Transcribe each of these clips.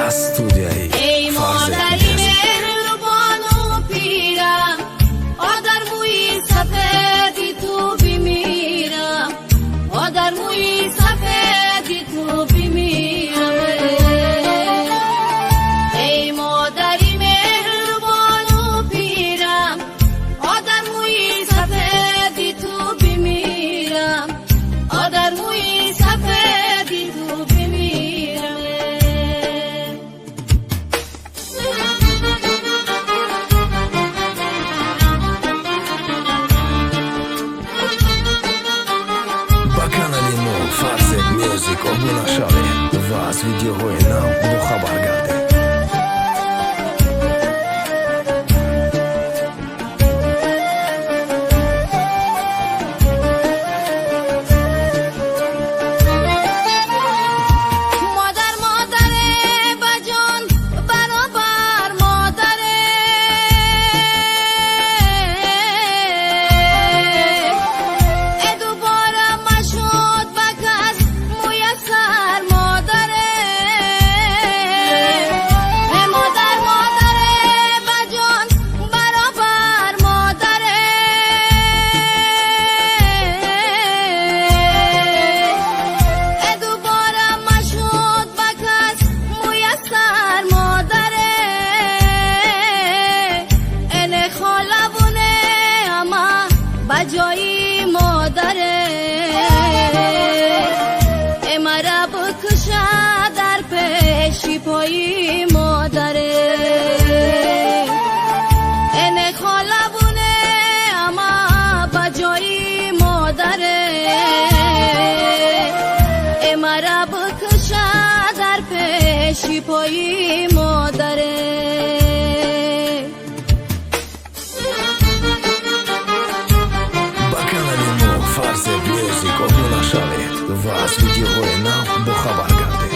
استودیوی ای مادری مهربان و پیرم، آدر موی سفیدی تو بمیرم، آدر موی سفیدی تو بمیرم. ای مادری مهربان و پیرم، آدر موی سفیدی تو بمیرم، آدر موی سفیدی تو بمیرم. با کانالی ما فارسی میوزیک obuna شوید و از ویدیوهای نو با خبر گردید. بجایی مادره امرا بکشه در پیشی پایی مادره اینه خالبونه اما بجایی مادره امرا بکشه در پیشی پایی مادره. فارسی میوزیک obuna شوید و از ویدیوهای نو با خبر گردید.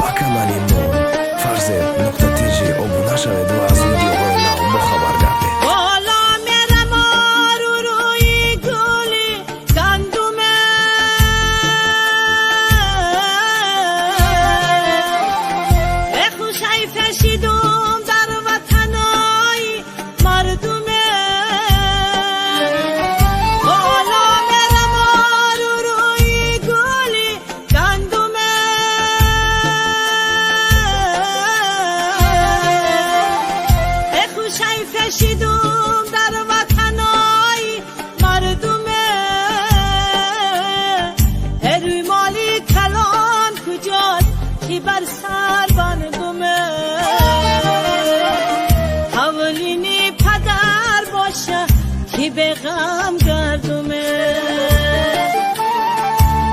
با کانالی ما فارسی نقطه تیجی obuna شوید و از ویدیوهای نو با خبر گردید. کشیدم در وطنای مردمه هروی مالی کلان کجاست که بر سر بندمه حولینی پدر باشه که به غم گردمه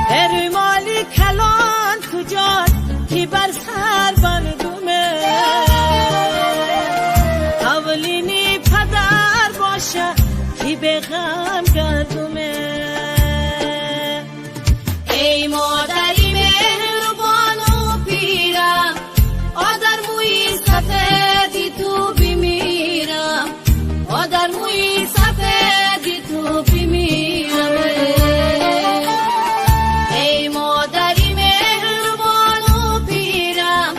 هروی مالی کلان کجاست که بر سر بندمه حولینی پدر باشه که به غم گردمه. ای مادری مهربان و پیرم، آدر موی سفیدی تو بمیرم، آدر موی سفیدی تو بمیرم. ای مادری مهربان و پیرم،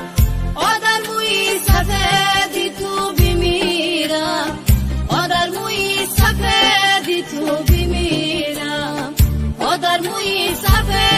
آدر موی سفیدی تو بمیرم، آدر موی سفیدی تو بمیرم، آدر موی سفیدی